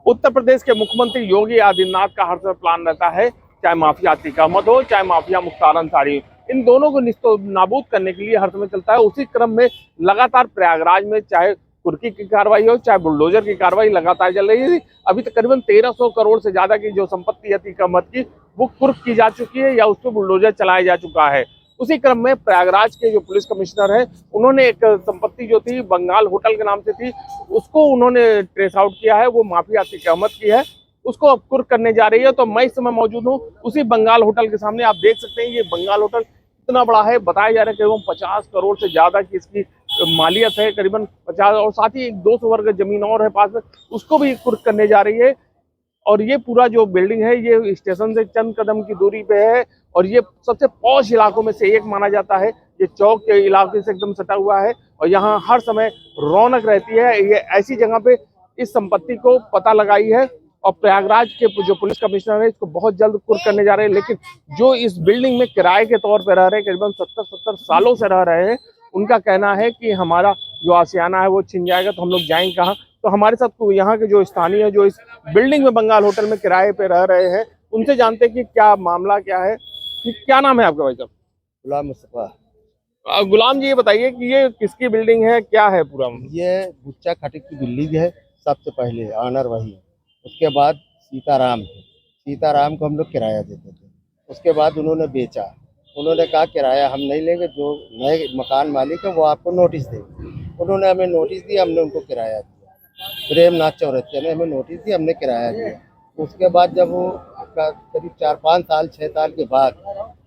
उत्तर प्रदेश के मुख्यमंत्री योगी आदित्यनाथ का हर समय प्लान रहता है, चाहे माफिया अतीक अहमद हो, चाहे माफिया मुख्तार अंसारी, इन दोनों को निस्तो नाबूद करने के लिए हर समय चलता है। उसी क्रम में लगातार प्रयागराज में चाहे कुर्की की कार्रवाई हो, चाहे बुलडोजर की कार्रवाई लगातार चल रही है। अभी तक करीबन 1300 करोड़ से ज्यादा की जो संपत्ति अतीक अहमद की वो कुर्क की जा चुकी है या उस पर बुलडोजर चलाया जा चुका है। उसी क्रम में प्रयागराज के जो पुलिस कमिश्नर है, उन्होंने एक संपत्ति जो थी बंगाल होटल के नाम से थी, उसको उन्होंने ट्रेस आउट किया है। वो माफिया अतीक अहमद की है, उसको अब कुर्क करने जा रही है। तो मैं इस समय मौजूद हूँ उसी बंगाल होटल के सामने। आप देख सकते हैं ये बंगाल होटल इतना बड़ा है, बताया जा रहा है करीबन 50 करोड़ से ज्यादा की इसकी मालियत है, करीबन 50, और साथ ही 200 वर्ग जमीन और है पास में, उसको भी कुर्क करने जा रही है। और ये पूरा जो बिल्डिंग है ये स्टेशन से चंद कदम की दूरी पे है और ये सबसे पॉश इलाकों में से एक माना जाता है। ये चौक के इलाके से एकदम सटा हुआ है और यहाँ हर समय रौनक रहती है। ये ऐसी जगह पे इस संपत्ति को पता लगाई है और प्रयागराज के जो पुलिस कमिश्नर है इसको बहुत जल्द कुर्क करने जा रहे हैं। लेकिन जो इस बिल्डिंग में किराए के तौर पर रह रहे हैं, करीबन 70 सालों से रह रहे हैं, उनका कहना है कि हमारा जो आशियाना है वो छिन जाएगा तो हम लोग जाएंगे कहाँ। तो हमारे साथ यहाँ के जो स्थानीय जो इस बिल्डिंग में बंगाल होटल में किराए पे रह रहे हैं, उनसे जानते हैं कि क्या मामला क्या है। क्या नाम है आपका भाई साहब? गुलाम मुस्तफा। गुलाम जी, ये बताइए कि ये किसकी बिल्डिंग है, क्या है पूरा? ये गुच्चा खटिक की बिल्डिंग है। सबसे पहले ऑनर वही है, उसके बाद सीताराम को हम लोग किराया देते थे। उसके बाद उन्होंने बेचा, उन्होंने कहा किराया हम नहीं लेंगे, जो नए मकान मालिक है वो आपको नोटिस देंगे। उन्होंने हमें नोटिस दिया, हमने उनको किराया दिया। प्रेमनाथ चौरसिया ने हमें नोटिस दिया, हमने किराया दिया। उसके बाद जब वो करीब 4-5 साल 6 साल के बाद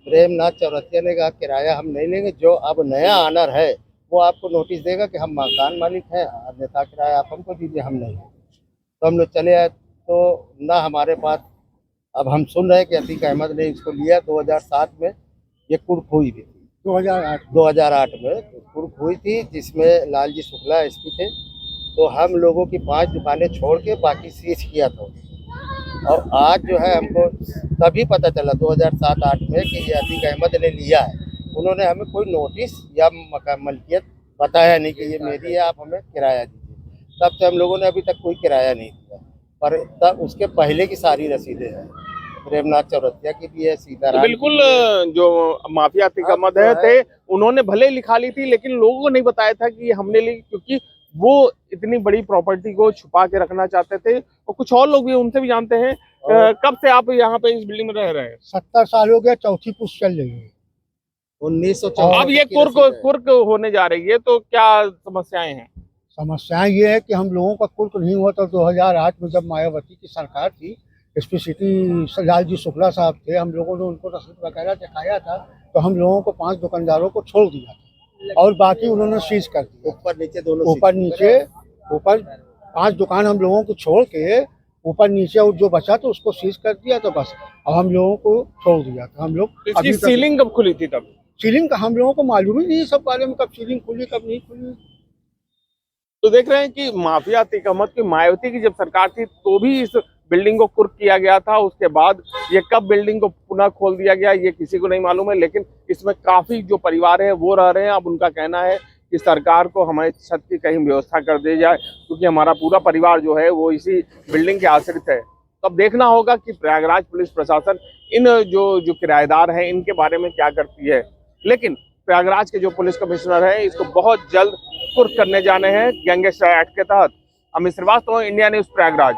प्रेमनाथ चौरसिया ने कहा किराया हम नहीं लेंगे, जो अब नया ऑनर है वो आपको नोटिस देगा कि हम मकान मालिक हैं, अन्यथा किराया आप हमको दीजिए, हम नहीं। तो हम लोग चले आए, तो ना हमारे पास, अब हम सुन रहे हैं कि अतीक अहमद ने इसको लिया 2007 में। ये कुर्क हुई भी थी 2008 में कुर्क हुई थी, जिसमें लालजी शुक्ला एसपी थे। तो हम लोगों की 5 दुकानें छोड़ के बाकी सीज किया था। और आज जो है हमको तभी पता चला 2007-8 में कि ये अतीक अहमद ने लिया है। उन्होंने हमें कोई नोटिस या मलकियत बताया नहीं कि ये मेरी है, आप हमें किराया दीजिए। तब से हम लोगों ने अभी तक कोई किराया नहीं दिया। पर तब उसके पहले की सारी रसीदें हैं, प्रेमनाथ चौरसिया की भी है, सीताराम। तो बिल्कुल, जो माफिया अतीक अहमद थे उन्होंने भले लिखा ली थी, लेकिन लोगों को नहीं बताया था कि हमने ली, क्योंकि वो इतनी बड़ी प्रॉपर्टी को छुपा के रखना चाहते थे। और कुछ और लोग भी, उनसे भी जानते हैं। कब से आप यहाँ पे इस बिल्डिंग में रह रहे हैं? 70 साल हो गया, चौथी पुष्ट चल रही है। 1914। अब ये कुर्क होने जा रही है, तो क्या समस्याएं हैं? समस्याएं ये है कि हम लोगों का कुर्क नहीं हुआ था। 2008 में जब मायावती की सरकार थी, एसपी सिटी लालजी शुक्ला साहब थे, हम लोगों ने उनको रसीद वगैरह दिखाया था, तो हम लोगों को 5 दुकानदारों को छोड़ दिया था और बाकी उन्होंने सीज कर दिया। ऊपर नीचे दोनों, ऊपर 5 दुकान हम लोगों को छोड़ के ऊपर नीचे और जो बचा तो उसको सीज कर दिया। तो बस अब हम लोगों को छोड़ दिया था। हम लोग इसकी सीलिंग कब खुली थी? तब सीलिंग का हम लोगों को मालूम ही नहीं सब बारे में, कब सीलिंग खुली कब नहीं खुली। तो देख रहे हैं कि माफिया अतीक अहमद की मायावती की जब सरकार थी तो भी इस बिल्डिंग को कुर्क किया गया था। उसके बाद ये कब बिल्डिंग को पुनः खोल दिया गया ये किसी को नहीं मालूम है, लेकिन इसमें काफी जो परिवार है वो रह रहे हैं। अब उनका कहना है कि सरकार को हमारी छत की कहीं व्यवस्था कर दी जाए, क्योंकि हमारा पूरा परिवार जो है वो इसी बिल्डिंग के आश्रित है। तो अब देखना होगा कि प्रयागराज पुलिस प्रशासन इन जो किराएदार हैं इनके बारे में क्या करती है। लेकिन प्रयागराज के जो पुलिस कमिश्नर है इसको बहुत जल्द कुर्क करने जाने हैं गैंगस्टर एक्ट के तहत। Amit Srivastava, India news, Prayagraj.